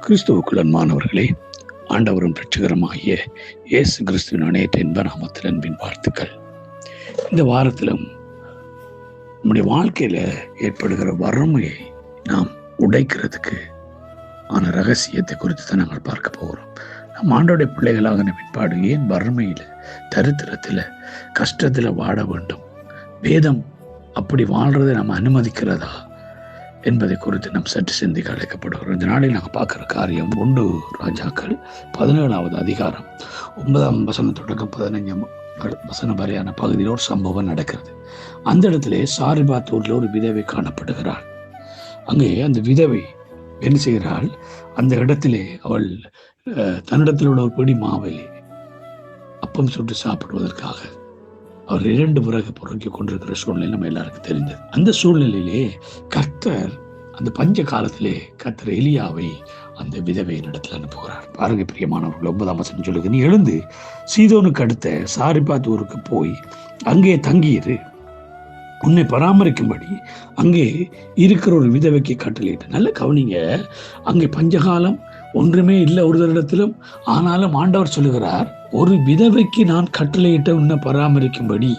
கிறிஸ்துவுக்குள் அன்பானவர்களே, ஆண்டவரும் இரட்சகருமாகிய இயேசு கிறிஸ்துவின் அனைத்து இன்ப நாமத்தில் அன்பின் வாழ்த்துக்கள். இந்த வாரத்திலும் நம்முடைய வாழ்க்கையில ஏற்படுகிற வறுமையை நாம் உடைக்கிறதுக்கு ஆன ரகசியத்தை குறித்து தான் நாங்கள் பார்க்க போகிறோம். நம் ஆண்டோடைய பிள்ளைகளாக பிற்பாடு ஏன் வறுமையில, தரித்திரத்துல, கஷ்டத்துல வாட வேண்டும்? வேதம் அப்படி வாழ்றதை நம்ம அனுமதிக்கிறதா என்பதை குறித்து நாம் சற்று சிந்திக்க அழைக்கப்படுகிறோம். இந்த நாளில் நாங்கள் பார்க்குற காரியம் 1 ராஜாக்கள் 17வது அதிகாரம் 9ஆம் வசனம் தொடக்கம் 15ஆம் வசனம் வரையான பகுதியில் ஒரு சம்பவம் நடக்கிறது. அந்த இடத்திலே சாரிபாத் ஊரில் ஒரு விதவை காணப்படுகிறாள். அங்கே அந்த விதவை என்ன செய்கிறாள்? அந்த இடத்திலே அவள் தன்னிடத்தில் உள்ள ஒரு பிடி மாவிலே அப்பம் சுட்டு சாப்பிடுவதற்காக அவர் 2 விறகு பொறுக்கி கொண்டிருக்கிற சூழ்நிலை நம்ம எல்லாருக்கும் தெரிந்தது. அந்த சூழ்நிலையிலே கர்த்தர் அந்த பஞ்ச காலத்திலே கர்த்தர் எலியாவை அந்த விதவையின் இடத்துல அனுப்புகிறார். பாருங்க பிரியமானவர்கள், 9ஆம் வசனம் சொல்லுது, நீ எழுந்து சீதோனுக்கு அடுத்த சாரிபாத் ஊருக்கு போய் அங்கே தங்கியிரு, உன்னை பராமரிக்கும்படி அங்கே இருக்கிற ஒரு விதவைக்கு கட்டளையிட்டு. நல்ல கவனிங்க, அங்கே பஞ்சகாலம் ஒன்றுமே இல்லை ஒரு இடத்திலும். ஆனாலும் ஆண்டவர் சொல்லுகிறார், ஒரு விதவைக்கு நான் கட்டளையிட்ட உன்னை பராமரிக்கும்படி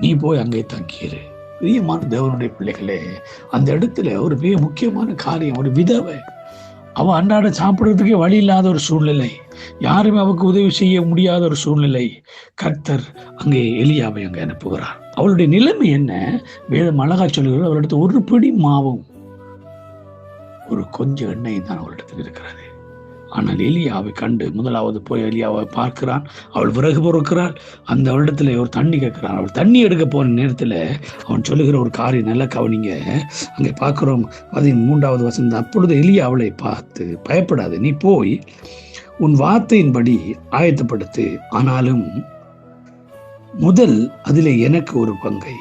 நீ போய் அங்கே தங்கியிரு. பிரியமான தேவனுடைய பிள்ளைகளே, அந்த இடத்துல ஒரு மிக முக்கியமான காரியம். ஒரு விதவை, அவன் அன்றாட சாப்பிட்றதுக்கே வழி இல்லாத ஒரு சூழ்நிலை, யாருமே அவருக்கு உதவி செய்ய முடியாத ஒரு சூழ்நிலை. கர்த்தர் அங்கே எலியாவை அங்கே அனுப்புகிறார். அவளுடைய நிலைமை என்ன? வேதம் அழகா சொல்லுகிறது, அவளிடத்து ஒரு பிடி மாவும் ஒரு கொஞ்சம் எண்ணெயும் தான் அவளிடத்தில் இருக்கிறது. ஆனால் எலியாவை கண்டு முதலாவது போய் எலியாவை பார்க்கிறான். அவள் விறகு பொறுக்கிறாள். அந்த வருடத்துல ஒரு தண்ணி கேட்கிறான். அவள் தண்ணி எடுக்க போன நேரத்தில் அவன் சொல்லுகிற ஒரு காரியம் நல்லா கவனிங்க. அங்கே பார்க்கிறோம் 13வது வசனம். அப்பொழுது எலியா அவளை பார்த்து, பயப்படாது, நீ போய் உன் வார்த்தையின்படி ஆயத்தப்படுத்து, ஆனாலும் முதல் அதில் எனக்கு ஒரு பங்கை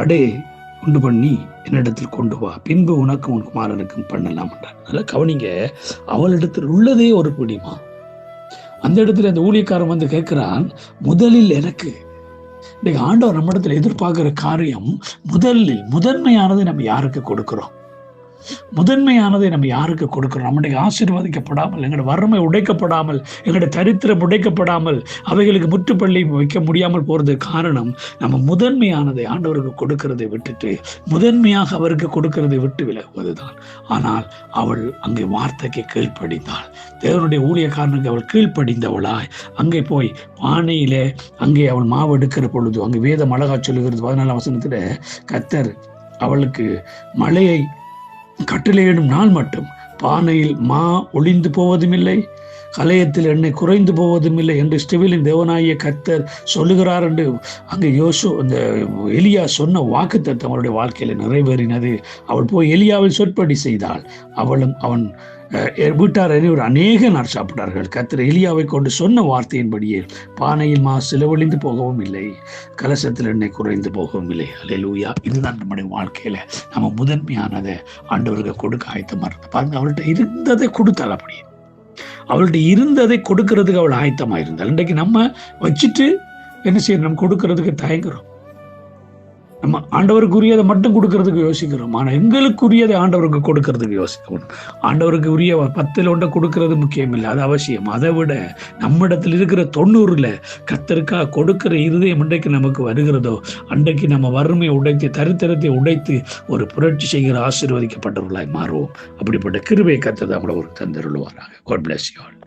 அடே உண்டு பண்ணி என்னிடத்தில் கொண்டு வா, பின்பு உனக்கும் உன் குமாரனுக்கும் பண்ணலாம் என்றார். நல்லா கவனிங்க, அவளிடத்தில் உள்ளதே ஒரு பிடிமா. அந்த இடத்துல அந்த ஊழியக்காரன் வந்து கேட்கிறான், முதலில் எனக்கு. இன்னைக்கு ஆண்டவர் நம்ம இடத்துல எதிர்பார்க்கிற காரியம், முதன்மையானதை நம்ம யாருக்கு கொடுக்கிறோம்? முதன்மையானதை நம்ம யாருக்கு கொடுக்கிறோம்? நம்முடைய ஆசீர்வதிக்கப்படாமல், எங்களோட வறுமை உடைக்கப்படாமல், எங்களுடைய தரித்திரம் உடைக்கப்படாமல், அவைகளுக்கு முற்றுப்பள்ளி வைக்க முடியாமல் போறது காரணம், நம்ம முதன்மையானதை ஆண்டவருக்கு கொடுக்கிறதை விட்டுட்டு முதன்மையாக அவருக்கு கொடுக்கிறதை விட்டு விலகுவதுதான். ஆனால் அவள் அங்கே வார்த்தைக்கு கீழ்ப்படிந்தாள். தேவனுடைய ஊழியக்காரனுக்கு அவள் கீழ்ப்படிந்தவளாய் அங்கே போய் பானையிலே அங்கே அவள் மாவு எடுக்கிற பொழுது, அங்கே வேதம் அழகா சொல்லுகிறது 14ஆம் வசனத்துல, கர்த்தர் அவளுக்கு மழையை கட்டளையிடும் நாள் மட்டும் பானையில் மா ஒளிந்து போவதும் இல்லை, கலையத்தில் எண்ணெய் குறைந்து போவதும் இல்லை என்று இஸ்ரவேலின் தேவனாகிய கர்த்தர் சொல்லுகிறார் என்று அங்கே அந்த எலியா சொன்ன வாக்குத்தத்தம் அவருடைய வாழ்க்கையில நிறைவேறினது. அவள் போய் எலியாவை சொற்படி செய்தாள். அவளும் அவன் வீட்டார் ஒரு அநேக நாள் சாப்பிட்டார்கள். கர்த்தர் எலியாவை கொண்டு சொன்ன வார்த்தையின்படியே பானையில் மா செலவழிந்து போகவும் இல்லை, கலசத்தில் எண்ணெய் குறைந்து போகவும் இல்லை. அல்லேலூயா. இதுதான் நம்முடைய வாழ்க்கையில நம்ம முதன்மையானதை ஆண்டவருக்கு கொடுக்க ஆயத்தமா இருந்தது. பாருங்க, அவள்கிட்ட இருந்ததை கொடுத்தாள். அப்படியே அவள்கிட்ட இருந்ததை கொடுக்கறதுக்கு அவள் ஆயத்தமா இருந்தாள். இன்றைக்கு நம்ம வச்சுட்டு என்ன செய்யணும்? நம்ம கொடுக்கறதுக்கு தயங்குறோம். நம்ம ஆண்டவருக்குரியதை மட்டும் கொடுக்கறதுக்கு யோசிக்கிறோம். ஆனால் எங்களுக்குரியதை ஆண்டவருக்கு கொடுக்கறதுக்கு யோசிக்கணும். ஆண்டவருக்கு உரிய 10ல் ஒன்றை கொடுக்கறது முக்கியம் இல்லை, அது அவசியம். அதை விட நம்மிடத்தில் இருக்கிற 90ல் கர்த்தருக்காக கொடுக்கிற இருதயம் இன்றைக்கு நமக்கு வருகிறதோ, அன்றைக்கு நம்ம வறுமையை உடைத்து, தரித்திரத்தை உடைத்து ஒரு புரட்சி செய்கிற ஆசீர்வதிக்கப்பட்டவர்களாய் மாறுவோம். அப்படிப்பட்ட கிருபையை கர்த்தர் நம்மளை ஒரு தந்தருள்வாராக. God bless you all.